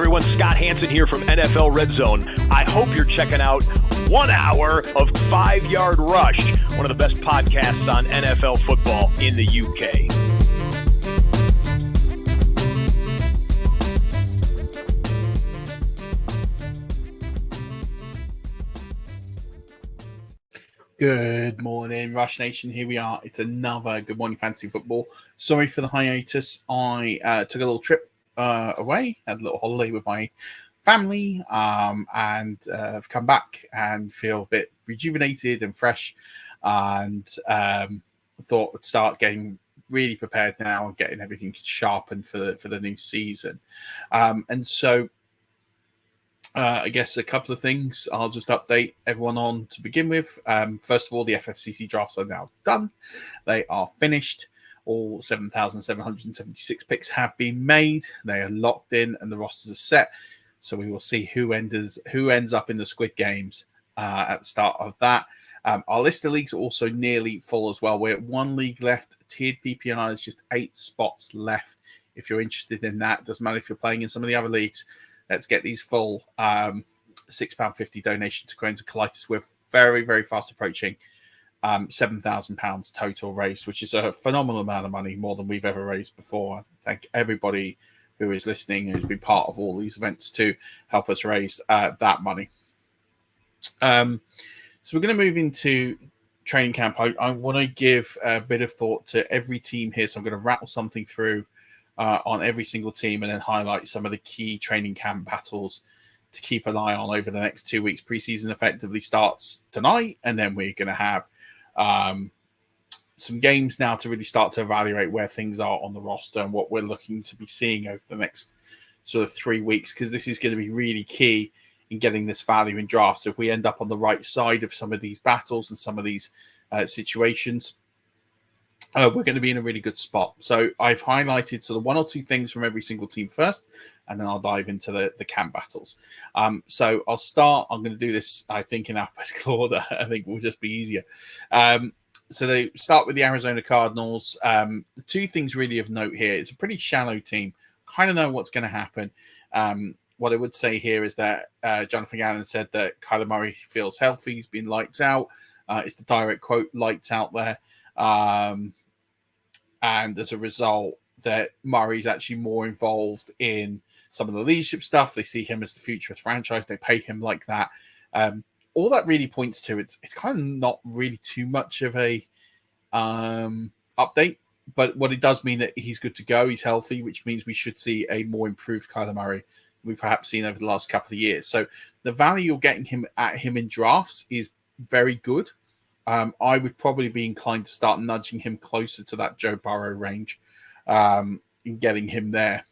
everyone. Scott Hansen here from NFL Red Zone. I hope you're checking out 1 hour of 5 Yard Rush, one of the best podcasts on NFL football in the UK. Good morning, Rush Nation. Here we are. It's another Good Morning Fantasy Football. Sorry for the hiatus. I took a little trip away, had a little holiday with my family, and I've come back and feel a bit rejuvenated and fresh, and thought I'd start getting really prepared now and getting everything sharpened for the new season. I guess a couple of things I'll just update everyone on to begin with. First of all, the FFCC drafts are now done. They are finished. All 7,776 picks have been made. They are locked in and the rosters are set. So we will see who ends up in the Squid Games at the start of that. Our list of leagues are also nearly full as well. We're at one league left. Tiered PPR, there's just 8 spots left. If you're interested in that, doesn't matter if you're playing in some of the other leagues. Let's get these full £6.50 donation to Crohn's and Colitis. We're very, very fast approaching £7,000 total raised, which is a phenomenal amount of money, more than we've ever raised before. I thank everybody who is listening, who's been part of all these events to help us raise that money. So we're going to move into training camp. I want to give a bit of thought to every team here, so I'm going to rattle something through on every single team and then highlight some of the key training camp battles to keep an eye on over the next 2 weeks. Preseason effectively starts tonight, and then we're going to have some games now to really start to evaluate where things are on the roster and what we're looking to be seeing over the next sort of 3 weeks, because this is going to be really key in getting this value in drafts. If we end up on the right side of some of these battles and some of these situations, we're going to be in a really good spot. So I've highlighted sort of 1 or 2 things from every single team first, and then I'll dive into the camp battles. So I'll start. I'm going to do this, I think, in alphabetical order. I think will just be easier. So they start with the Arizona Cardinals. The 2 things really of note here. It's a pretty shallow team. Kind of know what's going to happen. What I would say here is that Jonathan Gannon said that Kyler Murray feels healthy. He's been lights out. It's the direct quote, lights out there. And as a result, that Murray's actually more involved in some of the leadership stuff. They see him as the future of the franchise. They pay him like that. All that really points to it's kind of not really too much of a update, but what it does mean that he's good to go. He's healthy, which means we should see a more improved Kyler Murray we've perhaps seen over the last couple of years. So the value you're getting him in drafts is very good. I would probably be inclined to start nudging him closer to that Joe Burrow range and getting him there.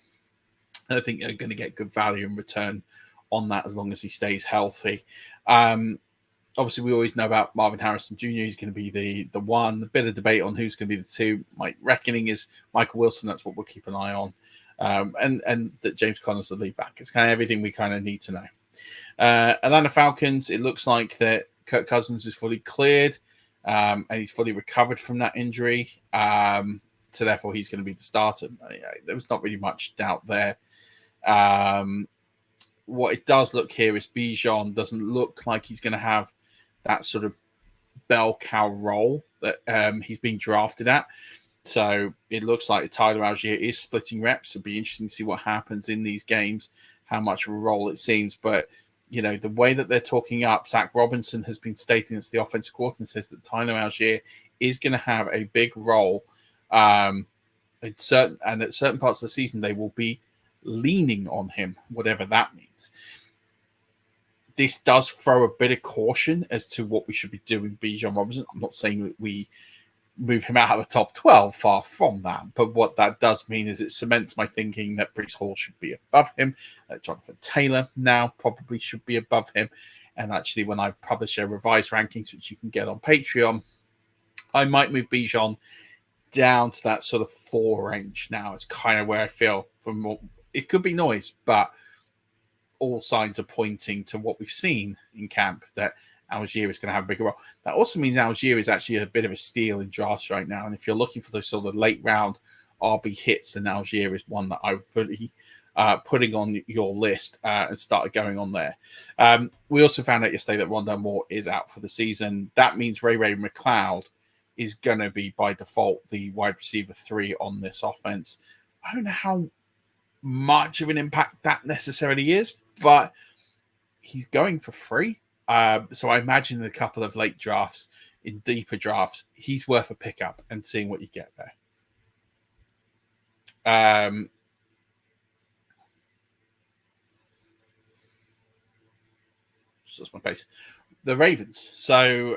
And I think they're going to get good value in return on that as long as he stays healthy. Obviously, we always know about Marvin Harrison Jr. He's going to be the one. A bit of debate on who's going to be the 2. My reckoning is Michael Wilson. That's what we'll keep an eye on. And that James Conner's the lead back. It's kind of everything we kind of need to know. Atlanta Falcons, it looks like that Kirk Cousins is fully cleared and he's fully recovered from that injury. So therefore, he's going to be the starter. There was not really much doubt there. What it does look here is Bijan doesn't look like he's going to have that sort of bell cow role that he's being drafted at. So it looks like Tyler Algier is splitting reps. It'll be interesting to see what happens in these games, how much of a role it seems. But you know, the way that they're talking up, Zach Robinson has been stating as the offensive coordinator and says that Tyler Algier is going to have a big role. At certain parts of the season, they will be leaning on him, whatever that means. This does throw a bit of caution as to what we should be doing with Bijan Robinson. I'm not saying that we move him out of the top 12, far from that. But what that does mean is it cements my thinking that Breece Hall should be above him. Jonathan Taylor now probably should be above him. And actually, when I publish a revised rankings, which you can get on Patreon, I might move Bijan down to that sort of 4 range. Now, it's kind of where I feel from more. It could be noise, but all signs are pointing to what we've seen in camp, that Algier is going to have a bigger role. That also means Algier is actually a bit of a steal in drafts right now. And if you're looking for those sort of late round RB hits, then Algier is one that I would really putting on your list and started going on there. We also found out yesterday that Rondell Moore is out for the season. That means Ray McLeod is going to be, by default, the wide receiver 3 on this offense. I don't know how much of an impact that necessarily is, but he's going for free. So I imagine in a couple of late drafts, in deeper drafts, he's worth a pickup and seeing what you get there. That's my pace. The Ravens. So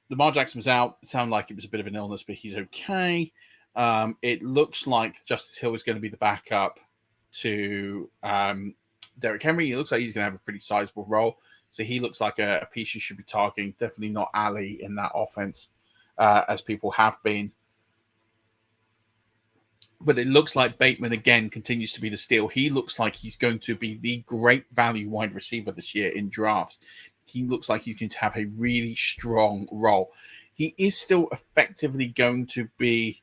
Lamar Jackson was out. It sounded like it was a bit of an illness, but he's okay. It looks like Justice Hill is going to be the backup to Derrick Henry. It looks like he's going to have a pretty sizable role. So he looks like a piece you should be targeting. Definitely not Ali in that offense, as people have been. But it looks like Bateman, again, continues to be the steal. He looks like he's going to be the great value wide receiver this year in drafts. He looks like he's going to have a really strong role. He is still effectively going to be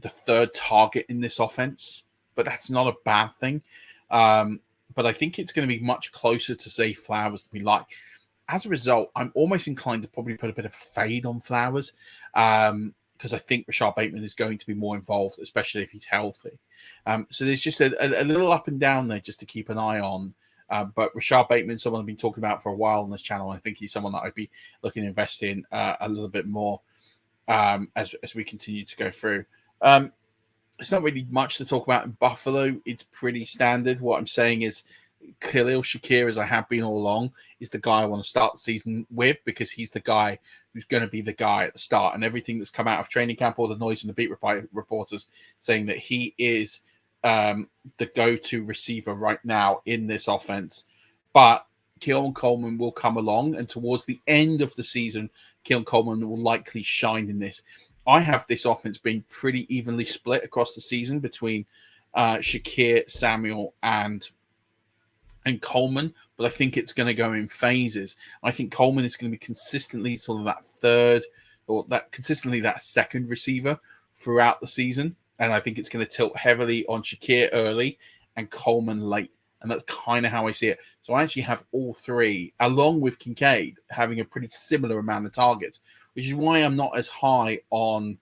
the third target in this offense, but that's not a bad thing. But I think it's going to be much closer to Zay Flowers than we like. As a result, I'm almost inclined to probably put a bit of a fade on Flowers, because I think Rashad Bateman is going to be more involved, especially if he's healthy. So there's just a little up and down there just to keep an eye on. But Rashad Bateman, someone I've been talking about for a while on this channel. I think he's someone that I'd be looking to invest in a little bit more as we continue to go through. It's not really much to talk about in Buffalo. It's pretty standard. What I'm saying is Khalil Shakir, as I have been all along, is the guy I want to start the season with, because he's the guy who's going to be the guy at the start. And everything that's come out of training camp, all the noise and the beat reporters saying that he is the go-to receiver right now in this offense. But Keon Coleman will come along, and towards the end of the season, Keon Coleman will likely shine in this. I have this offense being pretty evenly split across the season between Shakir, Samuel, and Coleman, but I think it's going to go in phases. I think Coleman is going to be consistently sort of that third, or that second receiver throughout the season. And I think it's going to tilt heavily on Shakir early and Coleman late. And that's kind of how I see it. So I actually have all three, along with Kincaid, having a pretty similar amount of targets, which is why I'm not as high on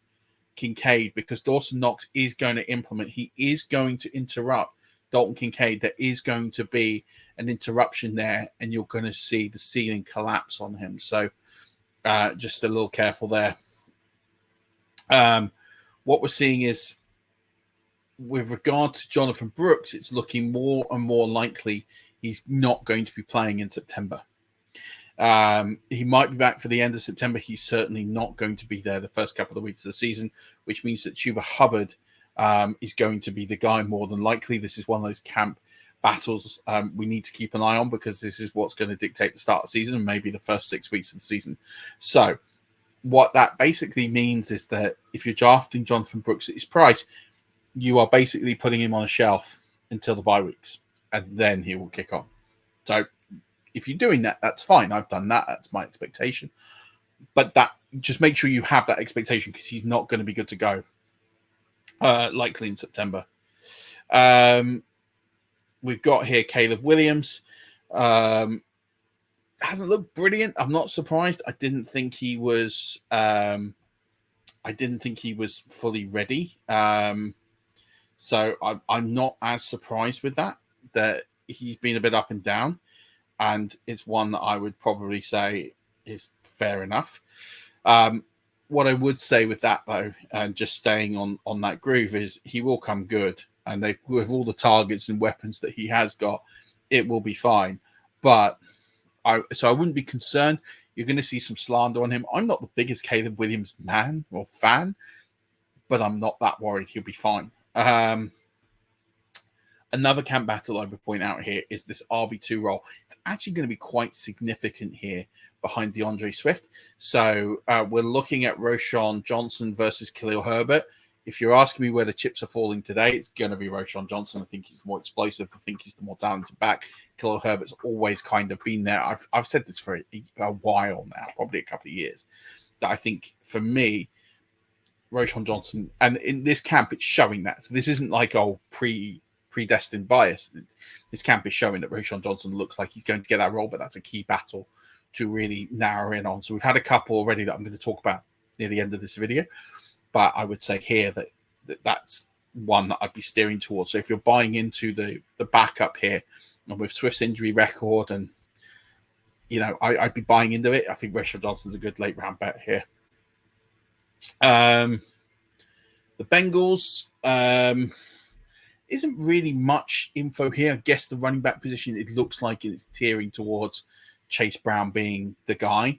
Kincaid, because Dawson Knox is going to implement. He is going to interrupt Dalton Kincaid. There is going to be an interruption there, and you're going to see the ceiling collapse on him. So just a little careful there. What we're seeing is, with regard to Jonathan Brooks, it's looking more and more likely he's not going to be playing in September. He might be back for the end of September. He's certainly not going to be there the first couple of weeks of the season, which means that Chuba Hubbard is going to be the guy more than likely. This is one of those camp battles we need to keep an eye on, because this is what's going to dictate the start of the season and maybe the first 6 weeks of the season. So what that basically means is that if you're drafting Jonathan Brooks at his price, you are basically putting him on a shelf until the bye weeks, and then he will kick on. So if you're doing that, that's fine. I've done that. That's my expectation. But that, just make sure you have that expectation, because he's not going to be good to go likely in September. We've got here Caleb Williams. Hasn't looked brilliant. I'm not surprised. I didn't think he was fully ready. So I'm not as surprised with that he's been a bit up and down, and it's one that I would probably say is fair enough. What I would say with that, though, and just staying on that groove, is he will come good, and with all the targets and weapons that he has got, it will be fine. But I wouldn't be concerned. You're going to see some slander on him. I'm not the biggest Caleb Williams man or fan, but I'm not that worried. He'll be fine. Another camp battle I would point out here is this RB2 role. It's actually going to be quite significant here behind DeAndre Swift. So we're looking at Roschon Johnson versus Khalil Herbert. If you're asking me where the chips are falling today, it's going to be Roschon Johnson. I think he's the more explosive. I think he's the more talented back. Khalil Herbert's always kind of been there. I've said this for a while now, probably a couple of years, that I think, for me, Roschon Johnson, and in this camp, it's showing that. So this isn't like predestined bias. This camp is showing that Roschon Johnson looks like he's going to get that role, but that's a key battle to really narrow in on. So we've had a couple already that I'm going to talk about near the end of this video, but I would say here that's one that I'd be steering towards. So if you're buying into the backup here, and with Swift's injury record, and I'd be buying into it. I think Roschon Johnson's a good late round bet here. The Bengals, isn't really much info here. I guess the running back position, it looks like it's tearing towards Chase Brown being the guy.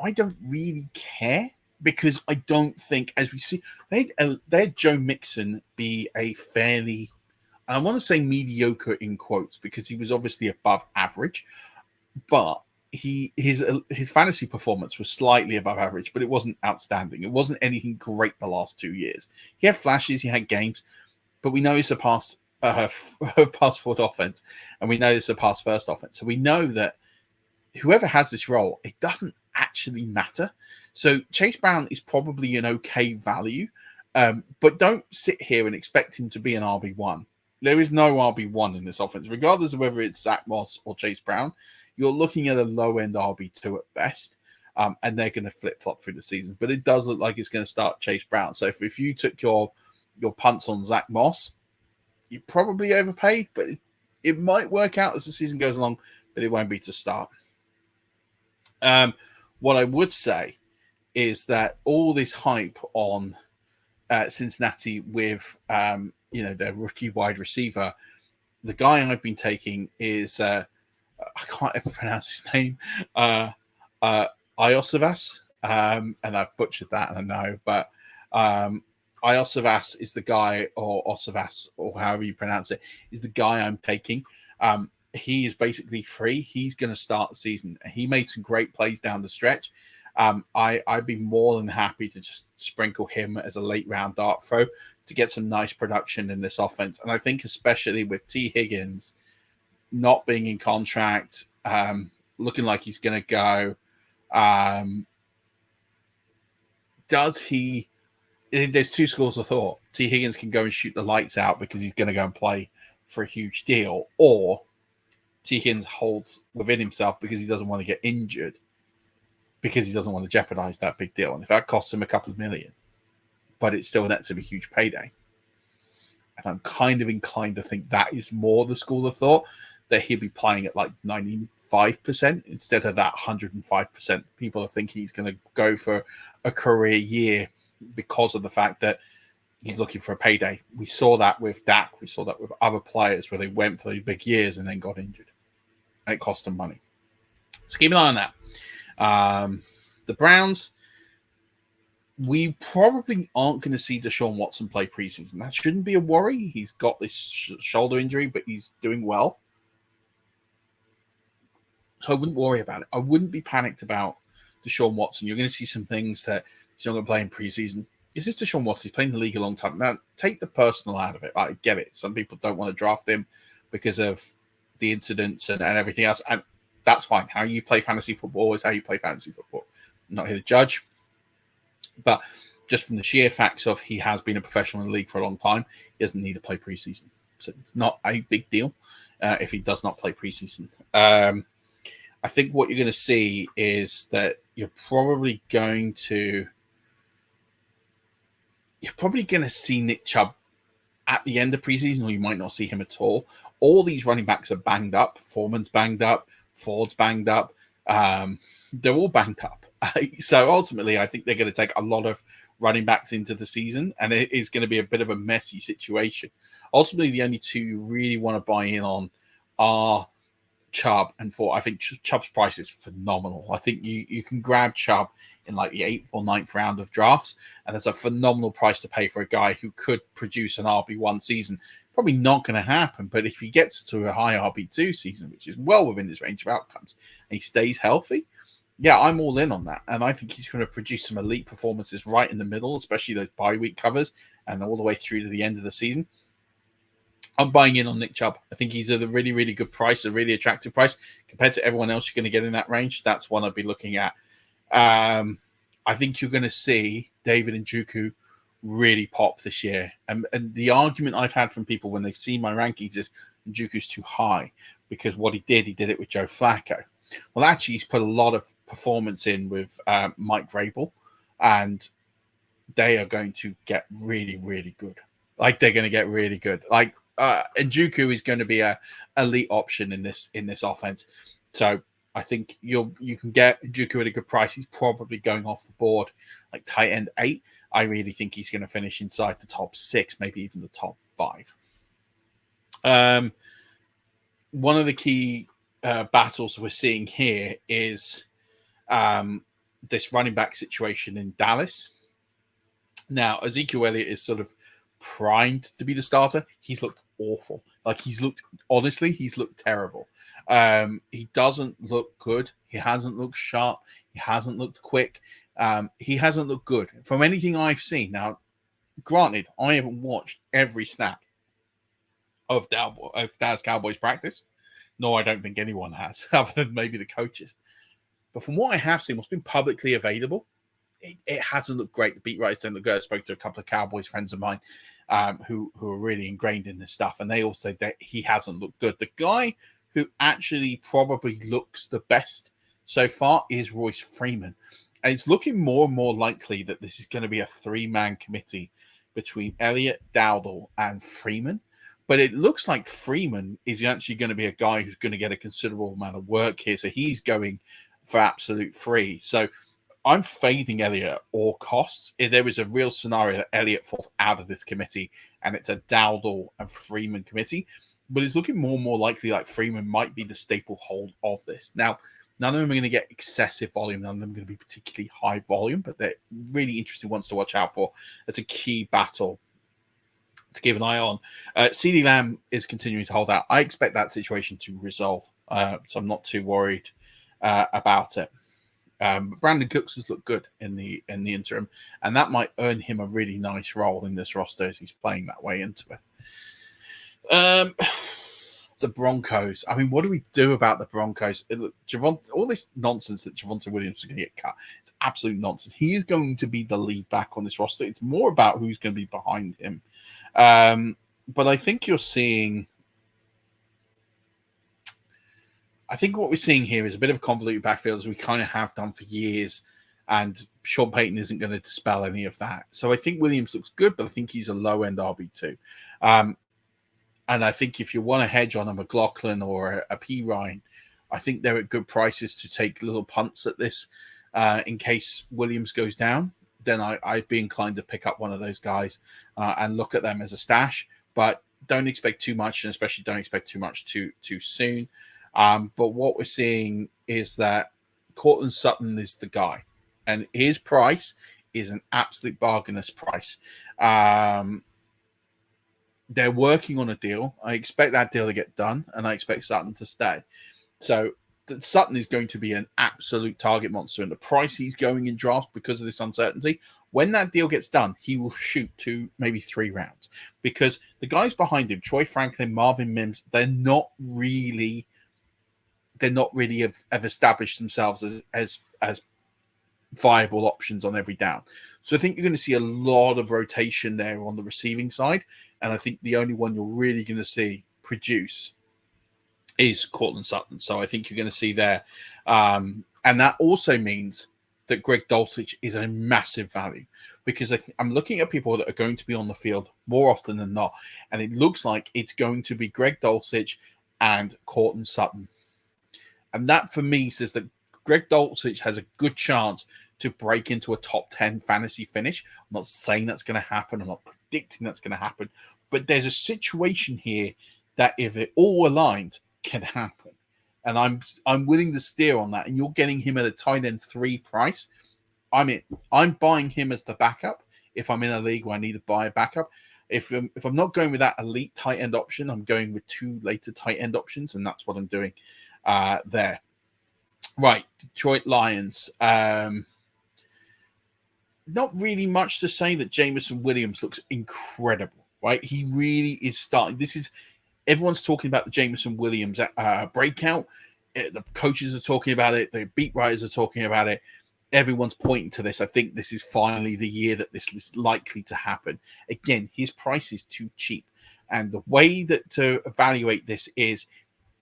I don't really care, because I don't think, as we see, they had Joe Mixon be a fairly, I want to say mediocre in quotes, because he was obviously above average, but his fantasy performance was slightly above average, but it wasn't outstanding. It wasn't anything great the last 2 years. He had flashes, he had games, but we know he surpassed pass forward offense, and we know he surpassed first offense. So we know that whoever has this role, it doesn't actually matter. So Chase Brown is probably an okay value, but don't sit here and expect him to be an RB1. There is no RB1 in this offense, regardless of whether it's Zach Moss or Chase Brown. You're looking at a low-end RB2 at best, and they're going to flip-flop through the season. But it does look like it's going to start Chase Brown. So if you took your punts on Zach Moss, you probably overpaid, but it might work out as the season goes along, but it won't be to start. What I would say is that all this hype on Cincinnati with their rookie wide receiver, the guy I've been taking is I can't ever pronounce his name, Iosivas, and I've butchered that, and I know, but Iosivas is the guy, or Osivas, or however you pronounce it, is the guy I'm taking. He is basically free. He's going to start the season. He made some great plays down the stretch. I'd be more than happy to just sprinkle him as a late round dart throw to get some nice production in this offense. And I think especially with T. Higgins not being in contract, looking like he's going to go, there's two schools of thought. T. Higgins can go and shoot the lights out because he's going to go and play for a huge deal, or T. Higgins holds within himself because he doesn't want to get injured, because he doesn't want to jeopardize that big deal. And if that costs him a couple of million, but it still nets him a huge payday. And I'm kind of inclined to think that is more the school of thought, that he'll be playing at like 95% instead of that 105%. People are thinking he's going to go for a career year because of the fact that he's looking for a payday. We saw that with Dak. We saw that with other players where they went for those big years and then got injured. And it cost them money. So keep an eye on that. The Browns, we probably aren't going to see Deshaun Watson play preseason. That shouldn't be a worry. He's got this shoulder injury, but he's doing well. So I wouldn't worry about it. I wouldn't be panicked about Deshaun Watson. You're going to see some things that he's not going to play in preseason. It's just Deshaun Watson. He's playing the league a long time. Now, take the personal out of it. I get it. Some people don't want to draft him because of the incidents and everything else. And that's fine. How you play fantasy football is how you play fantasy football. I'm not here to judge. But just from the sheer facts of he has been a professional in the league for a long time, he doesn't need to play preseason. So it's not a big deal if he does not play preseason. I think what you're going to see is that you're probably going to see Nick Chubb at the end of preseason, or you might not see him at all. All these running backs are banged up. Foreman's banged up. Ford's banged up. They're all banged up. So ultimately, I think they're going to take a lot of running backs into the season, and it is going to be a bit of a messy situation. Ultimately, the only two you really want to buy in on are Chubb and Ford. I think Chubb's price is phenomenal. I think you can grab Chubb in like the 8th or 9th round of drafts, and that's a phenomenal price to pay for a guy who could produce an RB1 season. Probably not going to happen, but if he gets to a high RB2 season, which is well within his range of outcomes, and he stays healthy, yeah, I'm all in on that. And I think he's going to produce some elite performances right in the middle, especially those bye week covers and all the way through to the end of the season. I'm buying in on Nick Chubb. I think he's at a really, really good price, a really attractive price compared to everyone else you're going to get in that range. That's one I'd be looking at. I think you're going to see David Njoku really pop this year. And the argument I've had from people when they've seen my rankings is Njoku's too high because what he did it with Joe Flacco. Well, actually, he's put a lot of performance in with Mike Vrabel, and they are going to get really, really good. Like, they're going to get really good. Like, Njoku is going to be a elite option in this offense. So I think you can get Njoku at a good price. He's probably going off the board like tight end 8. I really think he's going to finish inside the top 6, maybe even the top 5. One of the key battles we're seeing here is this running back situation in Dallas. Now, Ezekiel Elliott is sort of primed to be the starter. He's looked awful. Like, he's looked terrible. He doesn't look good. He hasn't looked sharp. He hasn't looked quick. He hasn't looked good from anything I've seen. Now, granted, I haven't watched every snap of Dallas Cowboys practice. No, I don't think anyone has, other than maybe the coaches. But from what I have seen, what's been publicly available, it hasn't looked great. The beat writers don't look good. I spoke to a couple of Cowboys friends of mine who are really ingrained in this stuff, and they all said that he hasn't looked good. The guy who actually probably looks the best so far is Royce Freeman. And it's looking more and more likely that this is going to be a 3-man committee between Elliott, Dowdle, and Freeman. But it looks like Freeman is actually going to be a guy who's going to get a considerable amount of work here. So he's going for absolute free. So I'm fading Elliott at all costs. If there is a real scenario that Elliott falls out of this committee and it's a Dowdle and Freeman committee, but it's looking more and more likely like Freeman might be the staple hold of this. Now, none of them are going to get excessive volume. None of them are going to be particularly high volume, but they're really interesting ones to watch out for. It's a key battle to keep an eye on. CeeDee Lamb is continuing to hold out. I expect that situation to resolve, so I'm not too worried about it. But Brandon Cooks has looked good in the interim, and that might earn him a really nice role in this roster as he's playing that way into it. The Broncos. I mean, what do we do about the Broncos? All this nonsense that Javonte Williams is going to get cut. It's absolute nonsense. He is going to be the lead back on this roster. It's more about who's going to be behind him. But I think you're seeing. I think what we're seeing here is a bit of a convoluted backfield as we kind of have done for years. And Sean Payton isn't going to dispel any of that. So I think Williams looks good, but I think he's a low-end RB2. And I think if you want to hedge on a McLaughlin or a P. Ryan, I think they're at good prices to take little punts at this in case Williams goes down. Then I'd be inclined to pick up one of those guys and look at them as a stash. But don't expect too much, and especially don't expect too much too soon. But what we're seeing is that Courtland Sutton is the guy. And his price is an absolute bargainous price. They're working on a deal. I expect that deal to get done, and I expect Sutton to stay. So Sutton is going to be an absolute target monster, and the price he's going in drafts because of this uncertainty, when that deal gets done, he will shoot 2, maybe 3 rounds. Because the guys behind him, Troy Franklin, Marvin Mims, they're not really have established themselves as viable options on every down. So I think you're going to see a lot of rotation there on the receiving side. And I think the only one you're really going to see produce is Courtland Sutton. So I think you're going to see there. And that also means that Greg Dulcich is a massive value because I'm looking at people that are going to be on the field more often than not. And it looks like it's going to be Greg Dulcich and Courtland Sutton. And that for me says that Greg Dulcich has a good chance to break into a top 10 fantasy finish. I'm not saying that's going to happen. I'm not predicting that's going to happen. But there's a situation here that if it all aligned can happen. And I'm willing to steer on that. And you're getting him at a tight end 3 price. I'm buying him as the backup if I'm in a league where I need to buy a backup. If I'm not going with that elite tight end option, I'm going with 2 later tight end options. And that's what I'm doing there. Right, Detroit Lions. Not really much to say that Jameson Williams looks incredible, right? He really is starting. Everyone's talking about the Jameson Williams breakout. The coaches are talking about it. The beat writers are talking about it. everyone's pointing to this. I think this is finally the year that this is likely to happen. Again, his price is too cheap. And the way that to evaluate this is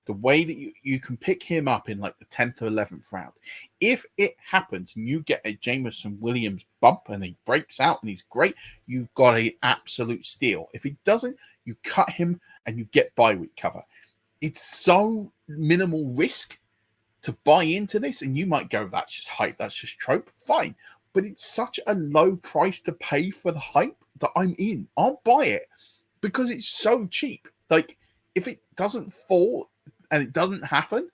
the way that you can pick him up in like the 10th or 11th round. If it happens and you get a Jameson Williams bump and he breaks out and he's great, you've got an absolute steal. If he doesn't, you cut him and you get bye week cover. It's so minimal risk to buy into this, and you might go, that's just hype, that's just trope. Fine. But it's such a low price to pay for the hype that I'm in. I'll buy it because it's so cheap. Like, if it doesn't fall and it doesn't happen,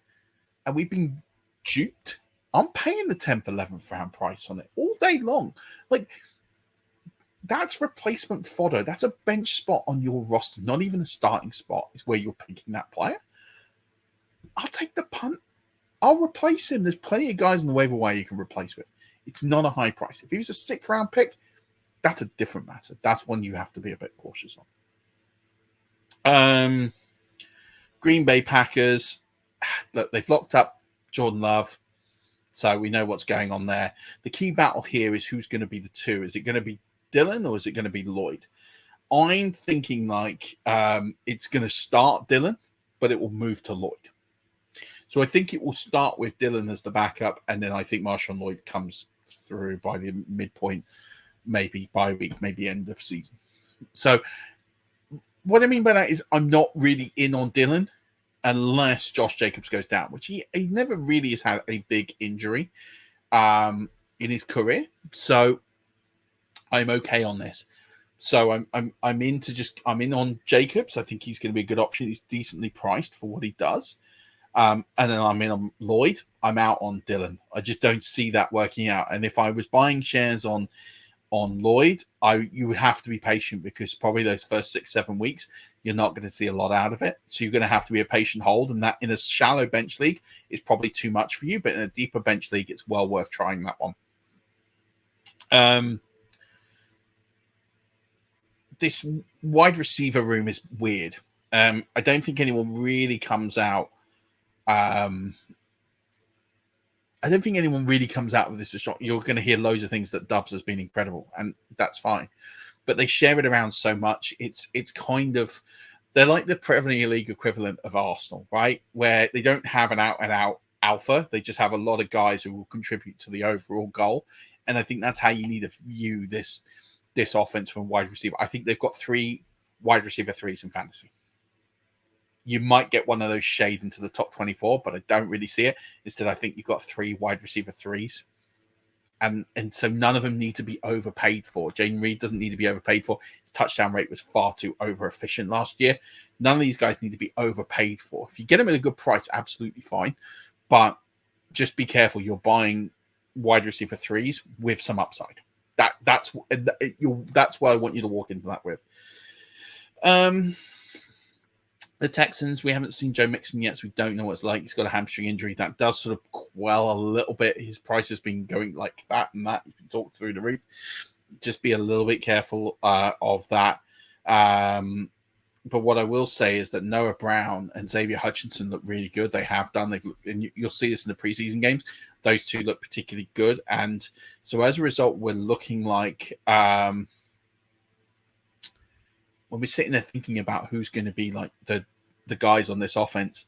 and we've been duped, I'm paying the 10th, 11th round price on it all day long. Like, that's replacement fodder. That's a bench spot on your roster, not even a starting spot is where you're picking that player. I'll take the punt. I'll replace him. There's plenty of guys in the waiver wire you can replace with. It's not a high price. If he was a 6th round pick, that's a different matter. That's one you have to be a bit cautious on. Green Bay Packers, look, they've locked up Jordan Love, so we know what's going on there. The key battle here is who's going to be the 2. Is it going to be Dylan or is it going to be Lloyd? I'm thinking like it's going to start Dylan, but it will move to Lloyd. So I think it will start with Dylan as the backup, and then I think Marshawn Lloyd comes through by the midpoint, maybe bye week, maybe end of season. So what I mean by that is I'm not really in on Dylan unless Josh Jacobs goes down, which he never really has had a big injury in his career. So I'm okay on this. So I'm in on Jacobs. I think he's going to be a good option. He's decently priced for what he does. And then I'm in on Lloyd. I'm out on Dylan. I just don't see that working out. And if I was buying shares on Lloyd, you would have to be patient because probably those first 6-7 weeks, you're not going to see a lot out of it. So you're going to have to be a patient hold. And that in a shallow bench league is probably too much for you. But in a deeper bench league, it's well worth trying that one. This wide receiver room is weird. I don't think anyone really comes out. I don't think anyone really comes out with this. You're going to hear loads of things that Dubs has been incredible, and that's fine. But they share it around so much. It's kind of, they're like the Premier League equivalent of Arsenal, right? Where they don't have an out-and-out alpha. They just have a lot of guys who will contribute to the overall goal. And I think that's how you need to view this offense from wide receiver. I think they've got 3 wide receiver 3s in fantasy. You might get one of those shade into the top 24, but I don't really see it. Instead, I think you've got 3 wide receiver 3s. And so none of them need to be overpaid for. Jayden Reed doesn't need to be overpaid for. His touchdown rate was far too over efficient last year. None of these guys need to be overpaid for. If you get them at a good price, absolutely fine. But just be careful. You're buying wide receiver 3s with some upside. That's what I want you to walk into that with. The Texans, we haven't seen Joe Mixon yet, so we don't know what it's like. He's got a hamstring injury. That does sort of quell a little bit. His price has been going like that and that. You can talk through the roof. Just be a little bit careful of that. But what I will say is that Noah Brown and Xavier Hutchinson look really good. They have done. And you'll see this in the preseason games. Those 2 look particularly good. And so as a result, we're looking like when we're sitting there thinking about who's going to be like the guys on this offense,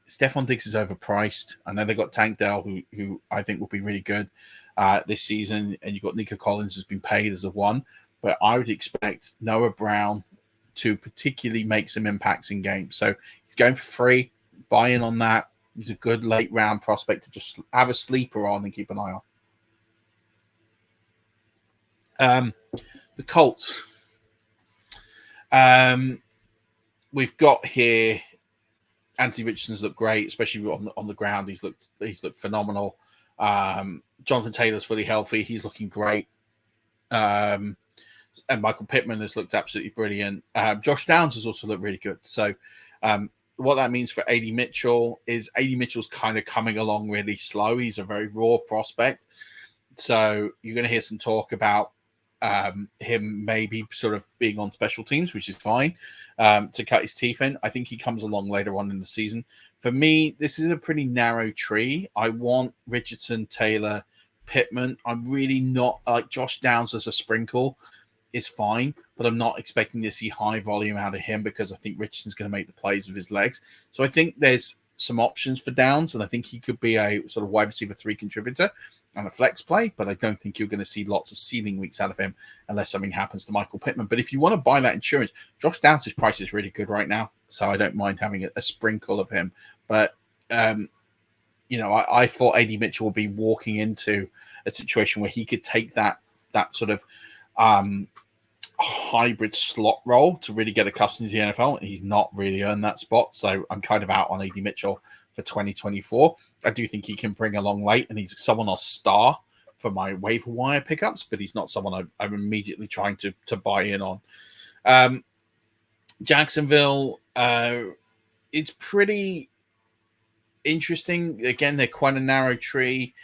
Stephon Diggs is overpriced. I know they got Tank Dell, who I think will be really good this season, and you've got Nico Collins who's been paid as a 1. But I would expect Noah Brown to particularly make some impacts in games. So he's going for free. Buy in on that. He's a good late round prospect to just have a sleeper on and keep an eye on. The Colts. We've got here Anthony Richardson's looked great, especially on the ground. He's looked phenomenal. Jonathan Taylor's fully healthy. He's looking great. And Michael Pittman has looked absolutely brilliant. Josh Downs has also looked really good. So what that means for A.D. Mitchell is A.D. Mitchell's kind of coming along really slow. He's a very raw prospect. So you're going to hear some talk about him maybe sort of being on special teams, which is fine, to cut his teeth in. I think he comes along later on in the season. For me, this is a pretty narrow tree. I want Richardson, Taylor, Pittman. I'm really not like Josh Downs as a sprinkle is fine, but I'm not expecting to see high volume out of him because I think Richardson's going to make the plays with his legs. So I think there's some options for Downs, and I think he could be a sort of wide receiver 3 contributor and a flex play, but I don't think you're going to see lots of ceiling weeks out of him unless something happens to Michael Pittman. But if you want to buy that insurance, Josh Downs' price is really good right now, so I don't mind having a sprinkle of him. But, I thought AD Mitchell would be walking into a situation where he could take that sort of hybrid slot role to really get accustomed to the NFL. He's not really earned that spot, so I'm kind of out on AD Mitchell for 2024. I do think he can bring along late, and he's someone I'll star for my waiver wire pickups, but he's not someone I'm immediately trying to buy in on. Jacksonville, it's pretty interesting. Again, they're quite a narrow tree.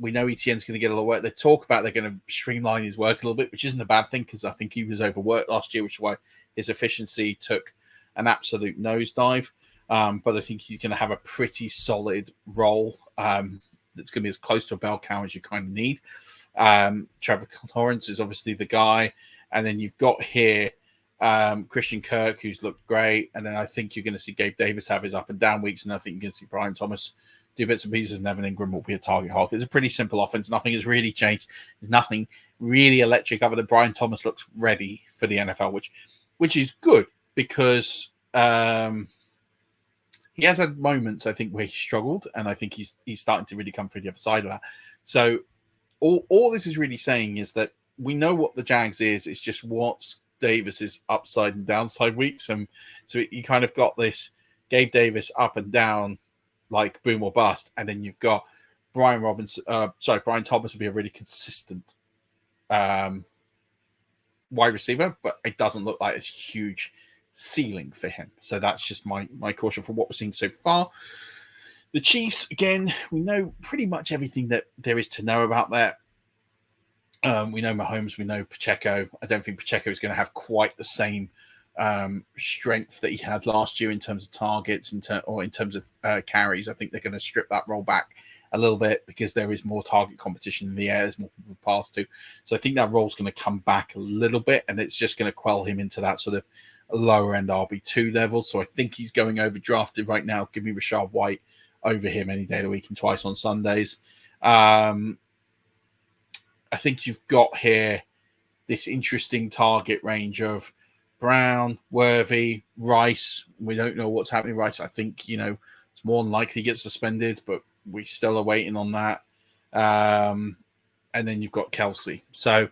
We know ETN's going to get a lot of work. They talk about they're going to streamline his work a little bit, which isn't a bad thing because I think he was overworked last year, which is why his efficiency took an absolute nosedive. But I think he's going to have a pretty solid role that's going to be as close to a bell cow as you kind of need. Trevor Lawrence is obviously the guy. And then you've got here Christian Kirk, who's looked great. And then I think you're going to see Gabe Davis have his up and down weeks. And I think you're going to see Brian Thomas do bits and pieces, and Evan Ingram will be a target hog. It's a pretty simple offense. Nothing has really changed. There's nothing really electric other than Brian Thomas looks ready for the NFL, which is good because he has had moments, I think, where he struggled, and I think he's starting to really come through the other side of that. So all this is really saying is that we know what the Jags is. It's just what's Davis's upside and downside weeks. And so you kind of got this Gabe Davis up and down, like boom or bust, and then you've got Brian Thomas will be a really consistent wide receiver, but it doesn't look like it's a huge ceiling for him. So that's just my caution for what we're seeing so far. The Chiefs, again, we know pretty much everything that there is to know about that. We know Mahomes, we know Pacheco. I don't think Pacheco is going to have quite the same strength that he had last year in terms of targets or in terms of carries. I think they're going to strip that role back a little bit because there is more target competition in the air. There's more people to pass to. So I think that role's going to come back a little bit, and it's just going to quell him into that sort of lower end RB2 level. So I think he's going overdrafted right now. Give me Rashad White over him any day of the week and twice on Sundays. I think you've got here this interesting target range of Brown, Worthy, Rice. We don't know what's happening. Rice, I think, it's more than likely he gets suspended, but we still are waiting on that. And then you've got Kelsey. So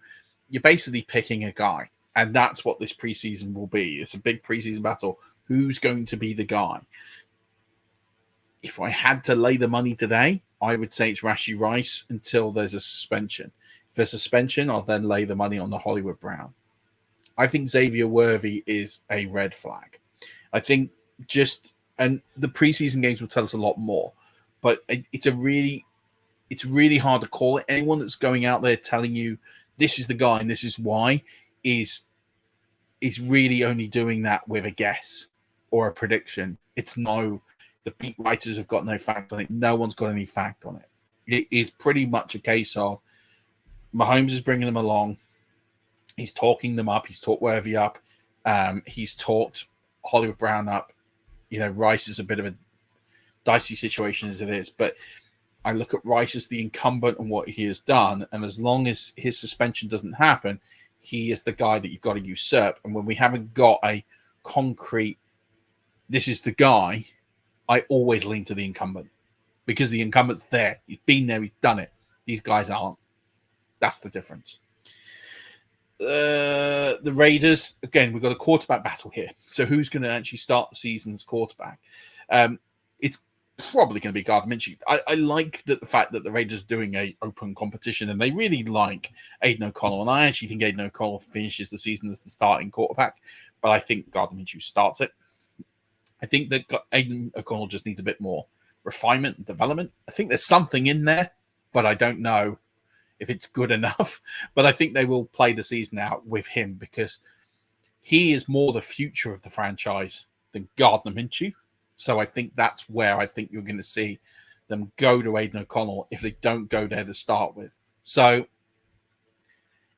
you're basically picking a guy, and that's what this preseason will be. It's a big preseason battle. Who's going to be the guy? If I had to lay the money today, I would say it's Rashee Rice until there's a suspension. If there's a suspension, I'll then lay the money on the Hollywood Brown. I think Xavier Worthy is a red flag. I think and the preseason games will tell us a lot more, but it's really hard to call it. Anyone that's going out there telling you this is the guy and this is why is really only doing that with a guess or a prediction. The beat writers have got no fact on it. No one's got any fact on it. It is pretty much a case of Mahomes is bringing them along. He's talking them up. He's talked Worthy up. He's talked Hollywood Brown up. Rice is a bit of a dicey situation as it is, but I look at Rice as the incumbent and what he has done, and as long as his suspension doesn't happen, he is the guy that you've got to usurp. And when we haven't got a concrete, this is the guy, I always lean to the incumbent because the incumbent's there. He's been there. He's done it. These guys aren't. That's the difference. The Raiders, again, we've got a quarterback battle here. So who's going to actually start the season as quarterback? It's probably going to be Gardner Minshew. I like the fact that the Raiders are doing a open competition, and they really like Aiden O'Connell. And I actually think Aiden O'Connell finishes the season as the starting quarterback, but I think Gardner Minshew starts it. I think that Aiden O'Connell just needs a bit more refinement and development. I think there's something in there, but I don't know if it's good enough. But I think they will play the season out with him because he is more the future of the franchise than Gardner Minshew. So I think that's where I think you're going to see them go to Aiden O'Connell if they don't go there to start with. So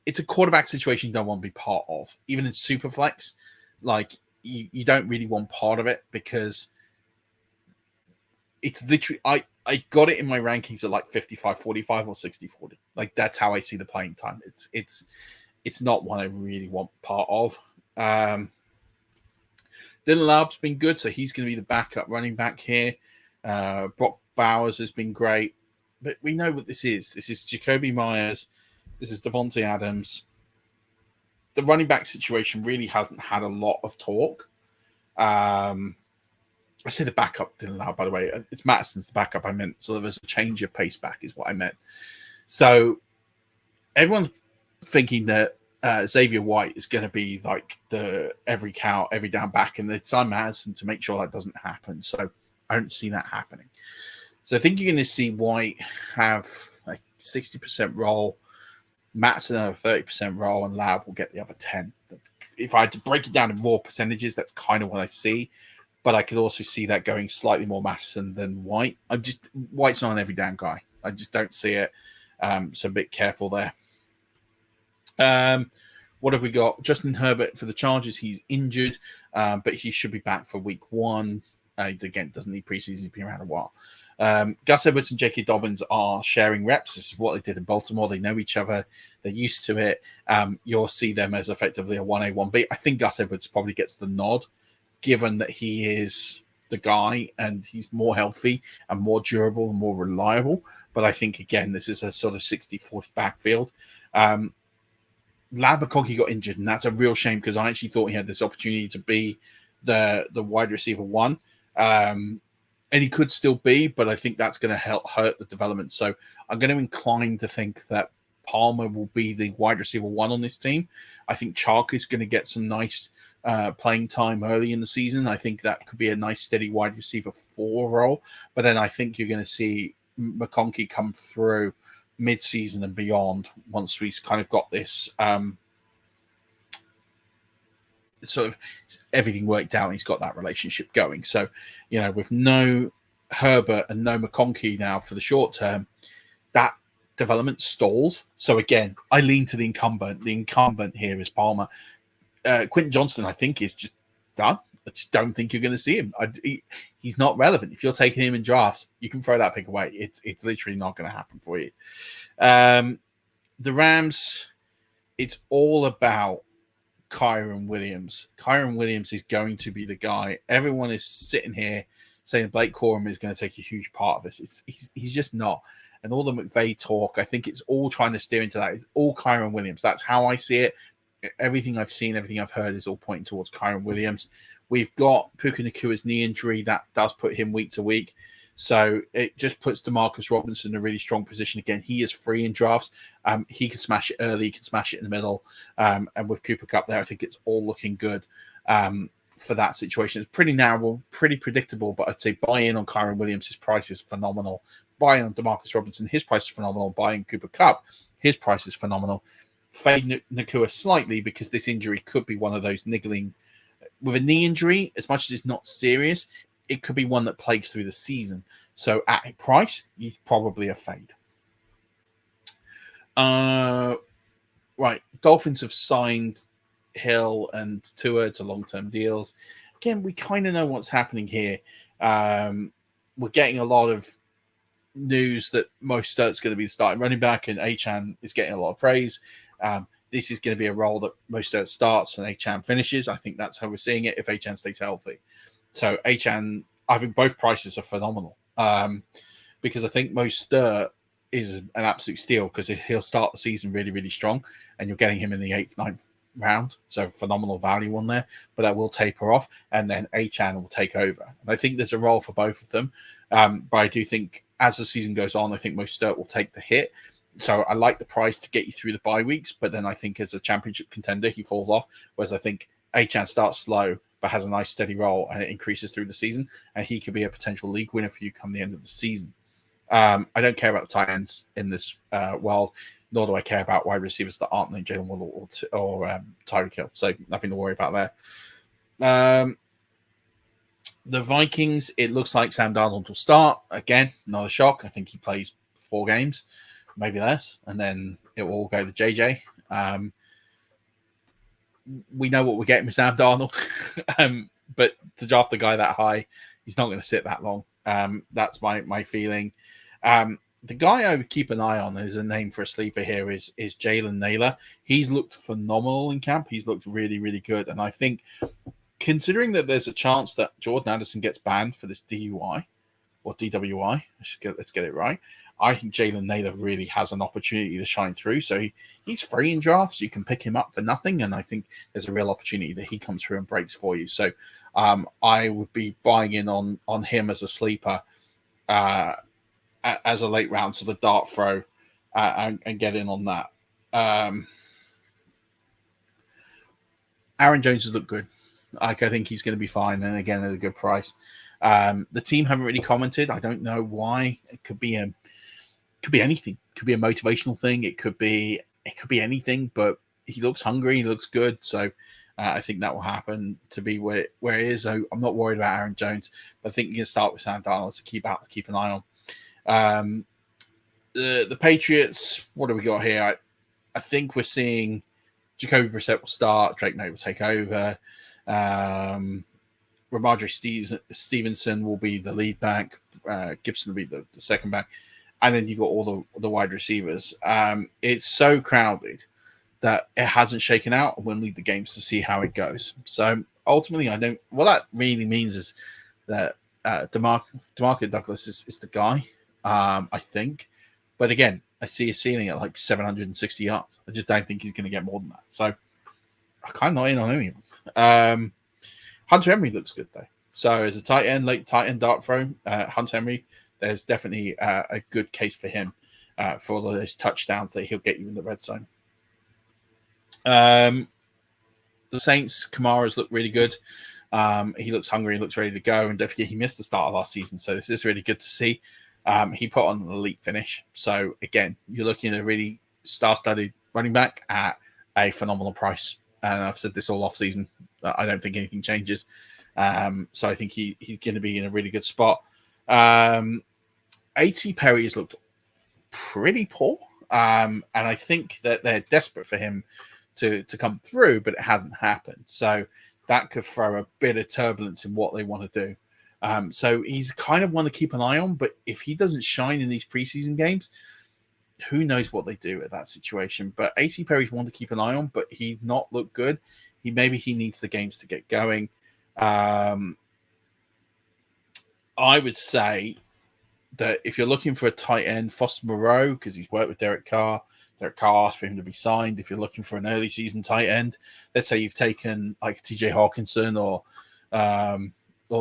it's a quarterback situation you don't want to be part of. Even in Superflex, like you don't really want part of it because it's literally I got it in my rankings at like 55-45 or 60-40. Like that's how I see the playing time. It's not one I really want part of. Dylan Laub's been good, so he's going to be the backup running back here. Brock Bowers has been great, but we know what this is. This is Jacoby Myers. This is Devontae Adams. The running back situation really hasn't had a lot of talk. I say the backup Dylan Laub, by the way. It's Mattison's the backup I meant. So there's a change of pace back is what I meant. So everyone's thinking that Xavier White is going to be like the every down back, and it's on Madison to make sure that doesn't happen. So I don't see that happening. So I think you're going to see White have like 60% role, Mattson have a 30% role, and Laub will get the other 10. If I had to break it down in raw percentages, that's kind of what I see. But I could also see that going slightly more Mattison than White. White's not an every down guy. I just don't see it. So a bit careful there. What have we got? Justin Herbert for the Chargers. He's injured, but he should be back for week 1. Again, doesn't need preseason. He's been around a while. Gus Edwards and J.K. Dobbins are sharing reps. This is what they did in Baltimore. They know each other. They're used to it. You'll see them as effectively a 1A, 1B. I think Gus Edwards probably gets the nod, given that he is the guy and he's more healthy and more durable and more reliable. But I think, again, this is a sort of 60-40 backfield. Labaconki got injured, and that's a real shame because I actually thought he had this opportunity to be the wide receiver 1. And he could still be, but I think that's going to hurt the development. So I'm going to incline to think that Palmer will be the wide receiver 1 on this team. I think Chark is going to get some nice playing time early in the season. I think that could be a nice steady wide receiver 4 role. But then I think you're going to see McConkey come through mid-season and beyond once we've kind of got this sort of everything worked out. He's got that relationship going. So, with no Herbert and no McConkey now for the short term, that development stalls. So again, I lean to the incumbent. The incumbent here is Palmer. Quentin Johnston, I think, is just done. I just don't think you're going to see him. He's not relevant. If you're taking him in drafts, you can throw that pick away. It's literally not going to happen for you. The Rams, it's all about Kyron Williams. Kyron Williams is going to be the guy. Everyone is sitting here saying Blake Corum is going to take a huge part of this. He's just not. And all the McVay talk, I think it's all trying to steer into that. It's all Kyron Williams. That's how I see it. Everything I've seen, everything I've heard is all pointing towards Kyron Williams. We've got Puka Nakua's knee injury. That does put him week to week. So it just puts DeMarcus Robinson in a really strong position. Again, he is free in drafts. He can smash it early. He can smash it in the middle. And with Cooper Kupp there, I think it's all looking good for that situation. It's pretty narrow, pretty predictable, but I'd say buy in on Kyron Williams. His price is phenomenal. Buy in on DeMarcus Robinson. His price is phenomenal. Buy in Cooper Kupp. His price is phenomenal. Fade Nakua slightly because this injury could be one of those niggling. With a knee injury, as much as it's not serious, it could be one that plagues through the season. So at a price, he's probably a fade. Right. Dolphins have signed Hill and Tua to long-term deals. Again, we kind of know what's happening here. We're getting a lot of news that Mostert's going to be the starting running back, and Achane is getting a lot of praise. This is going to be a role that Mostert starts and Achane finishes. I think that's how we're seeing it if Achane stays healthy. So Achane, I think both prices are phenomenal because I think Mostert is an absolute steal because he'll start the season really, really strong, and you're getting him in the 8th, 9th round. So phenomenal value on there, but that will taper off, and then Achane will take over. And I think there's a role for both of them. But I do think as the season goes on, I think Mostert will take the hit. So I like the price to get you through the bye weeks, but then I think as a championship contender, he falls off. Whereas I think Achane starts slow, but has a nice steady role, and it increases through the season, and he could be a potential league winner for you come the end of the season. I don't care about the tight ends in this world, nor do I care about wide receivers that aren't named Jalen Waddle or Tyreek Hill. So nothing to worry about there. The Vikings, it looks like Sam Darnold will start. Again, not a shock. I think he plays 4 games, maybe less, and then it will all go to JJ. We know what we're getting with Sam Darnold, but to draft a guy that high, he's not going to sit that long. That's my feeling. The guy I would keep an eye on is a name for a sleeper here is Jalen Naylor. He's looked phenomenal in camp. He's looked really, really good. And I think considering that there's a chance that Jordan Addison gets banned for this DUI or DWI, let's get it right. I think Jalen Naylor really has an opportunity to shine through. So he's free in drafts. You can pick him up for nothing. And I think there's a real opportunity that he comes through and breaks for you. So I would be buying in on him as a sleeper as a late round sort of dart throw and get in on that. Aaron Jones has looked good. I think he's going to be fine. And again, at a good price. The team haven't really commented. I don't know why. It could be anything. It could be a motivational thing. It could be anything, but he looks hungry. He looks good. So I think that will happen to be where it is. So I'm not worried about Aaron Jones, but I think you can start with Sam Darnold to keep an eye on. The Patriots, what do we got here? I think we're seeing Jacoby Brissett will start. Drake May will take over. Ramondre Stevenson will be the lead back. Gibson will be the second back. And then you got all the wide receivers. It's so crowded that it hasn't shaken out, and we'll leave the games to see how it goes. So ultimately, what that really means is that DeMarco Douglas is the guy, I think. But again, I see a ceiling at like 760 yards. I just don't think he's going to get more than that. So I kind of not in on anyone. Hunter Henry looks good though. So as a tight end, late tight end dart throw, Hunter Henry, there's definitely a good case for him for all of those touchdowns that he'll get you in the red zone. The Saints, Kamara's looked really good. He looks hungry, he looks ready to go, and don't forget he missed the start of last season, so this is really good to see. He put on an elite finish. So again, you're looking at a really star-studded running back at a phenomenal price. And I've said this all off season. I don't think anything changes. So I think he's going to be in a really good spot. A.T. Perry has looked pretty poor. And I think that they're desperate for him to come through, but it hasn't happened. So that could throw a bit of turbulence in what they want to do. So he's kind of one to keep an eye on, but if he doesn't shine in these preseason games, who knows what they do at that situation. But A.T. Perry's one to keep an eye on, but he's not looked good. Maybe he needs the games to get going. I would say that if you're looking for a tight end, Foster Moreau, because he's worked with Derek Carr asked for him to be signed. If you're looking for an early season tight end, let's say you've taken like TJ Hawkinson or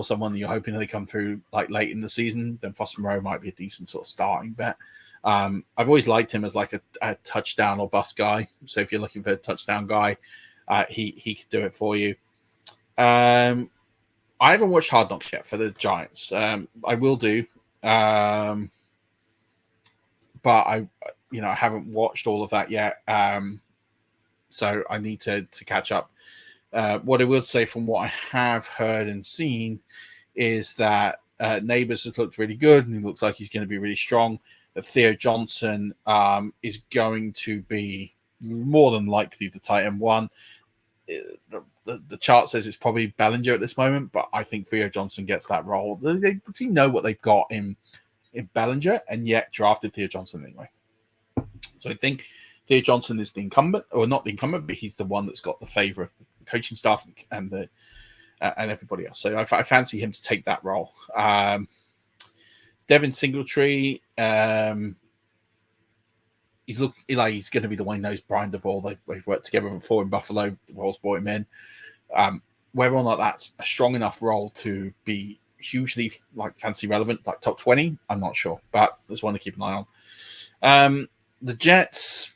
someone that you're hoping they come through like late in the season, then Foster Moreau might be a decent sort of starting bet. I've always liked him as like a touchdown or bust guy. So if you're looking for a touchdown guy, he could do it for you. I haven't watched Hard Knocks yet for the Giants. I will do. But I haven't watched all of that yet. So I need to catch up. What I will say from what I have heard and seen is that Neighbors has looked really good, and he looks like he's going to be really strong. That Theo Johnson is going to be more than likely the tight end one. The chart says it's probably Bellinger at this moment, but I think Theo Johnson gets that role. They know what they've got in Bellinger, and yet drafted Theo Johnson anyway. So I think Theo Johnson is the incumbent, or not the incumbent, but he's the one that's got the favor of the coaching staff and everybody else. So I fancy him to take that role. Devin Singletary, he's going to be the one who knows Brian DeBall. They've worked together before in Buffalo. DeBall's brought him in. Whether or not that's a strong enough role to be hugely like fancy relevant, like top 20, I'm not sure, but there's one to keep an eye on. The Jets,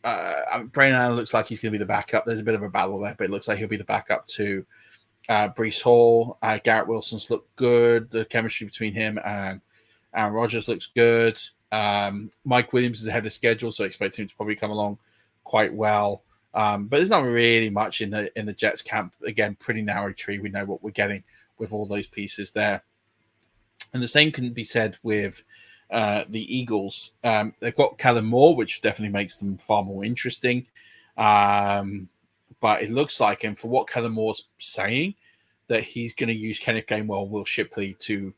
Brain Allen looks like he's going to be the backup. There's a bit of a battle there, but it looks like he'll be the backup to Breece Hall. Garrett Wilson's looked good. The chemistry between him and Aaron Rodgers looks good. Mike Williams is ahead of schedule, so I expect him to probably come along quite well. But there's not really much in the Jets camp. Again, pretty narrow tree. We know what we're getting. with all those pieces there. And the same can be said with the Eagles. They've got Kellen Moore, which definitely makes them far more interesting. But it looks like, and for what Kellen Moore's saying, that he's going to use Kenneth Gainwell, Will Shipley to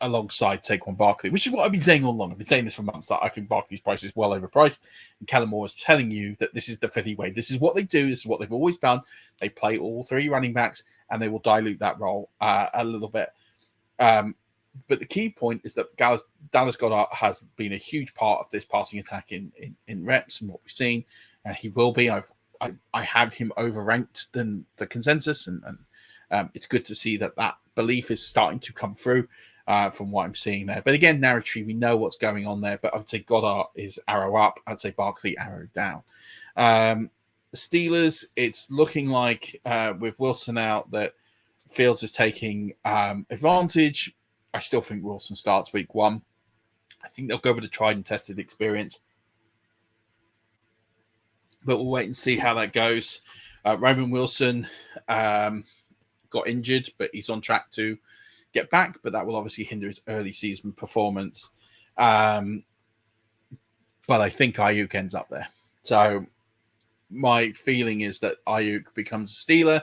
alongside Saquon Barkley, which is what I've been saying all along. I've been saying this for months, that I think Barkley's price is well overpriced. And Kellen Moore is telling you that this is the Philly way. This is what they do. This is what they've always done. They play all three running backs, and they will dilute that role a little bit. But the key point is that Dallas Goedert has been a huge part of this passing attack in reps and what we've seen. And he will be. I have him overranked than the consensus, and it's good to see that belief is starting to come through from what I'm seeing there. But again, narrow tree, we know what's going on there. But I'd say Goddard is arrow up. I'd say Barkley arrow down. The Steelers, it's looking like with Wilson out that Fields is taking advantage. I still think Wilson starts week 1. I think they'll go with a tried and tested experience. But we'll wait and see how that goes. Roman Wilson got injured, but he's on track to get back. But that will obviously hinder his early season performance. But I think Ayuk ends up there. So my feeling is that Ayuk becomes a Steeler,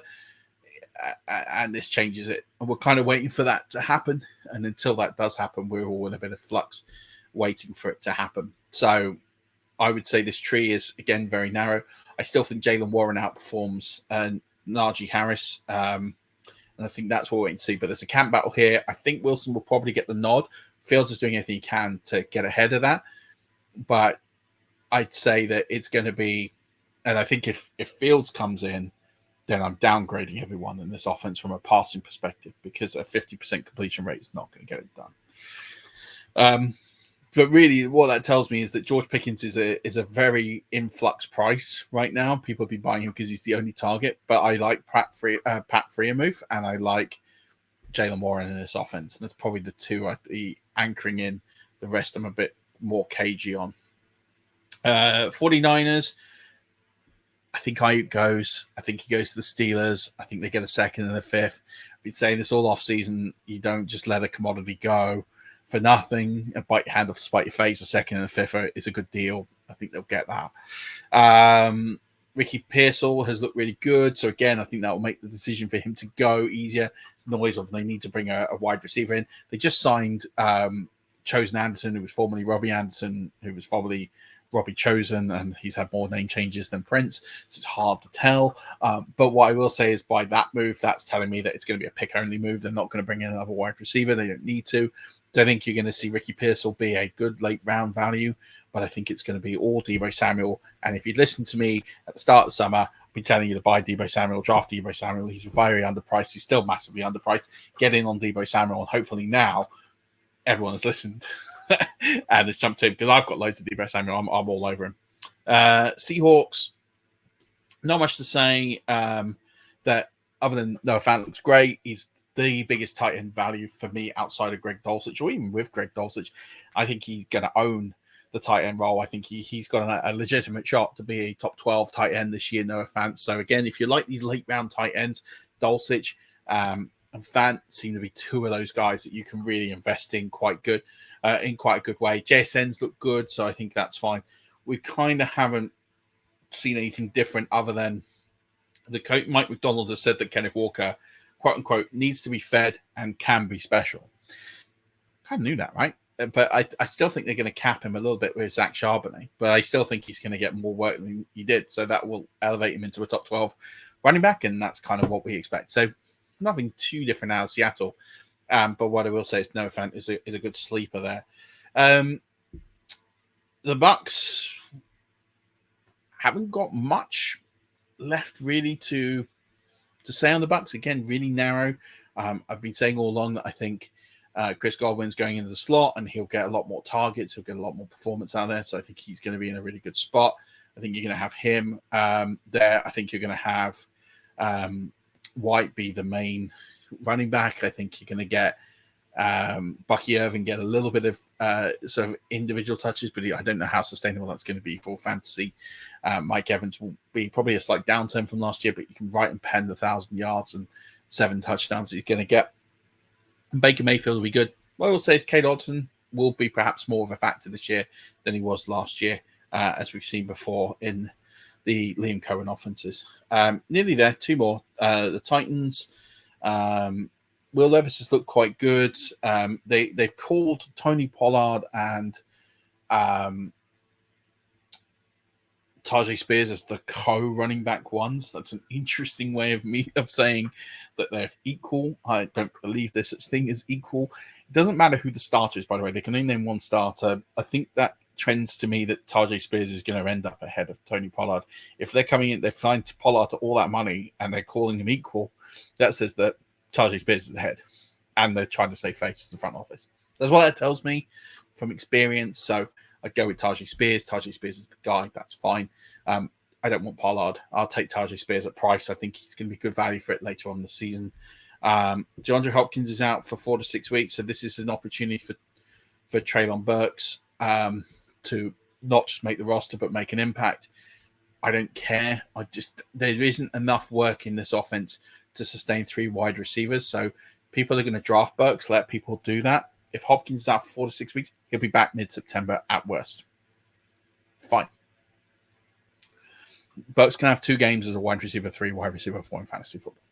and this changes it. And we're kind of waiting for that to happen. And until that does happen, we're all in a bit of flux waiting for it to happen. So I would say this tree is, again, very narrow. I still think Jalen Warren outperforms Najee Harris. And I think that's what we're waiting to see. But there's a camp battle here. I think Wilson will probably get the nod. Fields is doing everything he can to get ahead of that. But I'd say that it's going to be, and I think if Fields comes in, then I'm downgrading everyone in this offense from a passing perspective, because a 50% completion rate is not going to get it done. But really, what that tells me is that George Pickens is a very influx price right now. People will be buying him because he's the only target. But I like Pat Freiermuth, and I like Jalen Warren in this offense. And that's probably the two I'd be anchoring in. The rest I'm a bit more cagey on. 49ers, I think Ayuk goes. I think he goes to the Steelers. I think they get a second and a fifth. I've been saying this all off season. You don't just let a commodity go for nothing and bite your hand off to spite your face. A second and a fifth is a good deal. I think they'll get that. Ricky Pearsall has looked really good. So again, I think that will make the decision for him to go easier. It's noise of they need to bring a wide receiver in. They just signed Chosen Anderson, who was formerly Robbie Anderson, who was formerly Robbie Chosen, and he's had more name changes than Prince, so it's hard to tell. But what I will say is, by that move, that's telling me that it's going to be a pick-only move. They're not going to bring in another wide receiver. They don't need to. I think you're going to see Ricky Pearsall be a good late-round value, but I think it's going to be all Deebo Samuel. And if you'd listened to me at the start of the summer, I'd be telling you to buy Deebo Samuel, draft Deebo Samuel. He's very underpriced. He's still massively underpriced. Get in on Deebo Samuel, and hopefully now everyone has listened and it's jumped in, because I've got loads of Deebo Samuel. I'm all over him. Seahawks, not much to say. That other than Noah Fant looks great. He's the biggest tight end value for me outside of Greg Dulcich, or even with Greg Dulcich. I think he's going to own the tight end role. I think he's got a legitimate shot to be a top 12 tight end this year, Noah Fant. So again, if you like these late round tight ends, Dulcich and Fant seem to be two of those guys that you can really invest in quite a good way. JSN's look good, so I think that's fine. We kind of haven't seen anything different other than the coach Mike McDonald has said that Kenneth Walker, quote unquote, needs to be fed and can be special. Kind of knew that, right? But I still think they're going to cap him a little bit with Zach Charbonnet, but I still think he's going to get more work than he did, so that will elevate him into a top 12 running back, and that's kind of what we expect. So nothing too different out of Seattle. But what I will say is Noah Fant is a good sleeper there. The Bucks haven't got much left really to say on the Bucks. Again, really narrow. I've been saying all along that I think Chris Godwin's going into the slot, and he'll get a lot more targets. He'll get a lot more performance out there. So I think he's going to be in a really good spot. I think you're going to have him there. I think you're going to have White be the main running back. I think you're going to get Bucky Irving get a little bit of sort of individual touches, but I don't know how sustainable that's going to be for fantasy. Mike Evans will be probably a slight downturn from last year, but you can write and pen 1,000 yards and 7 touchdowns he's going to get. Baker Mayfield will be good. What I will say is Kate Otton will be perhaps more of a factor this year than he was last year, as we've seen before in the Liam Cohen offenses. Nearly there, 2 more. The Titans. Will Levis has looked quite good. They've called Tony Pollard and Tajay Spears as the co-running back ones. That's an interesting way of saying that they're equal. I don't believe there's such thing as equal. It doesn't matter who the starter is, by the way. They can only name one starter. I think that trends to me that Tajay Spears is going to end up ahead of Tony Pollard. If they're coming in, they find Pollard to all that money and they're calling him equal, that says that Tajay Spears is ahead. And they're trying to save face as the front office. That's what that tells me from experience. So I'd go with Tajay Spears. Tajay Spears is the guy. That's fine. I don't want Pollard. I'll take Tajay Spears at price. I think he's going to be good value for it later on in the season. DeAndre Hopkins is out for 4 to 6 weeks. So this is an opportunity for Treylon Burks to not just make the roster, but make an impact. I don't care. There isn't enough work in this offense to sustain 3 wide receivers. So people are going to draft Burks. Let people do that. If Hopkins is out for 4 to 6 weeks, he'll be back mid-September at worst. Fine. Burks can have 2 games as a wide receiver 3, wide receiver 4 in fantasy football.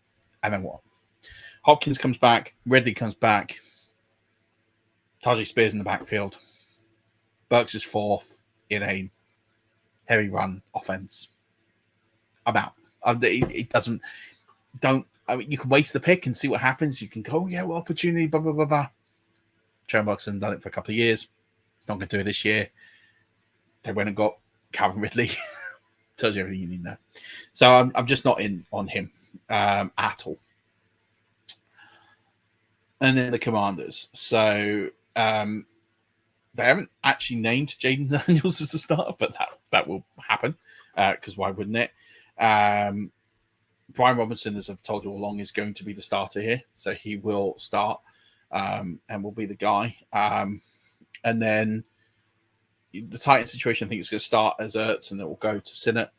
And then what? Hopkins comes back. Ridley comes back. Tajay Spears in the backfield. Burks is 4th in a heavy run offense. I'm out. It doesn't... you can waste the pick and see what happens. You can go, opportunity, blah, blah, blah, blah. Trevor Burks hasn't done it for a couple of years. He's not going to do it this year. They went and got Calvin Ridley. Tells you everything you need to know. So I'm just not in on him at all. And then the Commanders. So they haven't actually named Jaden Daniels as the starter, but that will happen because why wouldn't it? Brian Robinson, as I've told you all along, is going to be the starter here. So he will start and will be the guy. And then the Titans situation, I think it's going to start as Ertz and it will go to Sinnott.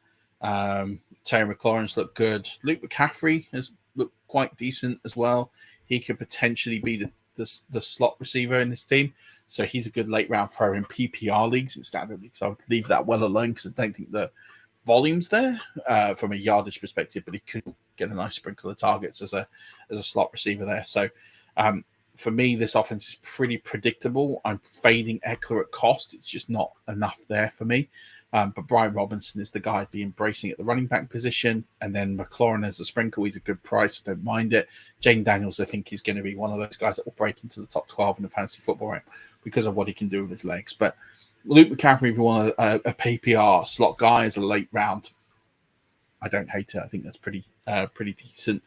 Terry McLaurin's looked good. Luke McCaffrey has looked quite decent as well. He could potentially be the slot receiver in this team. So he's a good late round throw in PPR leagues and standard leagues. So I would leave that well alone because I don't think the volume's there from a yardage perspective, but he could get a nice sprinkle of targets as a slot receiver there. So for me, this offense is pretty predictable. I'm fading Eckler at cost. It's just not enough there for me. But Brian Robinson is the guy I'd be embracing at the running back position. And then McLaurin as a sprinkle. He's a good price. I don't mind it. Jaden Daniels, I think, is going to be one of those guys that will break into the top 12 in the fantasy football rank because of what he can do with his legs. But Luke McCaffrey, if you want a PPR slot guy as a late round, I don't hate it. I think that's pretty decent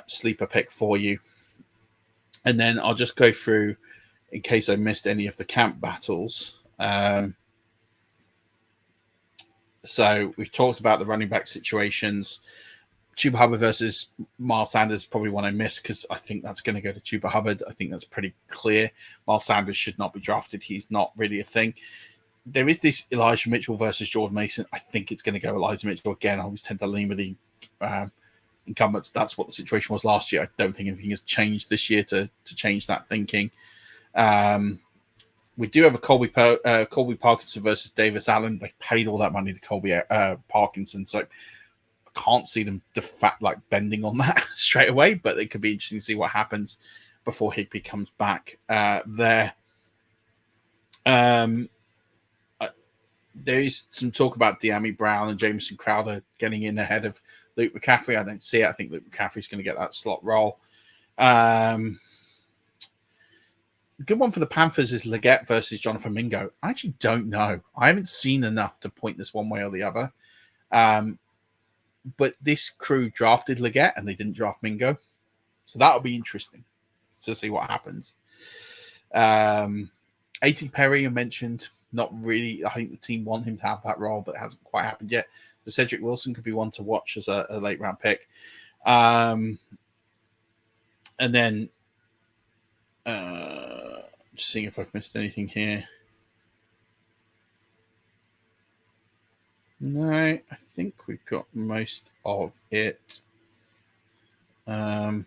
sleeper pick for you. And then I'll just go through, in case I missed any of the camp battles. So we've talked about the running back situations. Chuba Hubbard versus Miles Sanders, probably one I missed because I think that's going to go to Chuba Hubbard. I think that's pretty clear. Miles Sanders should not be drafted. He's not really a thing. There is this Elijah Mitchell versus Jordan Mason. I think it's going to go Elijah Mitchell again. I always tend to lean with the incumbents. That's what the situation was last year. I don't think anything has changed this year to change that thinking. We do have a Colby Parkinson versus Davis Allen. They paid all that money to Colby Parkinson, so I can't see them bending on that straight away. But it could be interesting to see what happens before Higbee comes back there. There is some talk about De'Ami Brown and Jamison Crowder getting in ahead of Luke McCaffrey. I don't see it. I think Luke McCaffrey's going to get that slot role. Good one for the Panthers is Leggett versus Jonathan Mingo. I actually don't know. I haven't seen enough to point this one way or the other. But this crew drafted Leggett and they didn't draft Mingo. So that'll be interesting to see what happens. A.T. Perry, I mentioned, not really. I think the team want him to have that role, but it hasn't quite happened yet. So Cedric Wilson could be one to watch as a late round pick. And then just seeing if I've missed anything here. No, I think we've got most of it. The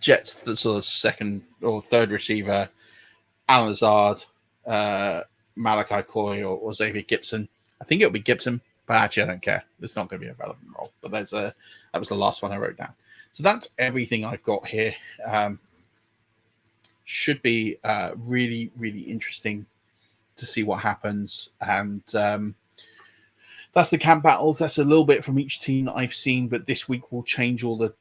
Jets, the sort of second or third receiver, Alan Lazard, Malachi Coy, or Xavier Gibson. I think it'll be Gibson, but actually I don't care. It's not going to be a relevant role. But that was the last one I wrote down. So that's everything I've got here. Should be really, really interesting to see what happens. And that's the camp battles. That's a little bit from each team that I've seen, but this week will change all the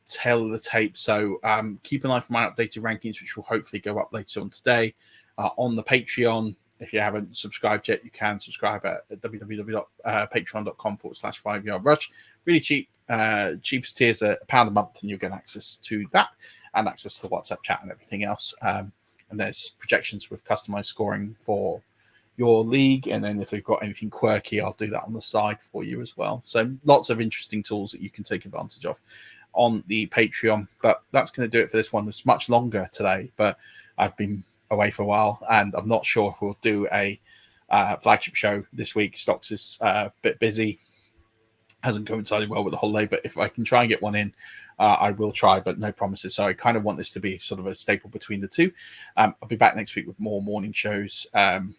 tail of the tape. So keep an eye for my updated rankings, which will hopefully go up later on today on the Patreon. If you haven't subscribed yet, you can subscribe at www.patreon.com/5yardrush. Really cheap. Cheapest tiers are £1 a month, and you'll get access to that and access to the WhatsApp chat and everything else. And there's projections with customized scoring for your league. And then if we've got anything quirky, I'll do that on the side for you as well. So lots of interesting tools that you can take advantage of on the Patreon. But that's going to do it for this one. It's much longer today, but I've been away for a while, and I'm not sure if we'll do a flagship show this week. Stocks is a bit busy, hasn't coincided well with the holiday, but if I can try and get one in, I will try, but no promises. So I kind of want this to be sort of a staple between the two. I'll be back next week with more morning shows, and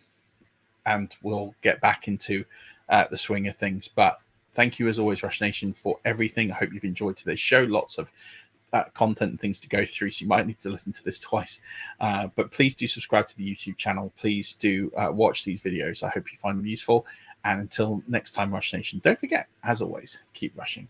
we'll get back into the swing of things. But thank you as always, Rush Nation, for everything. I hope you've enjoyed today's show. Lots of content and things to go through, so you might need to listen to this twice, but please do subscribe to the YouTube channel. Please do watch these videos. I hope you find them useful, and until next time, Rush Nation, don't forget, as always, keep rushing.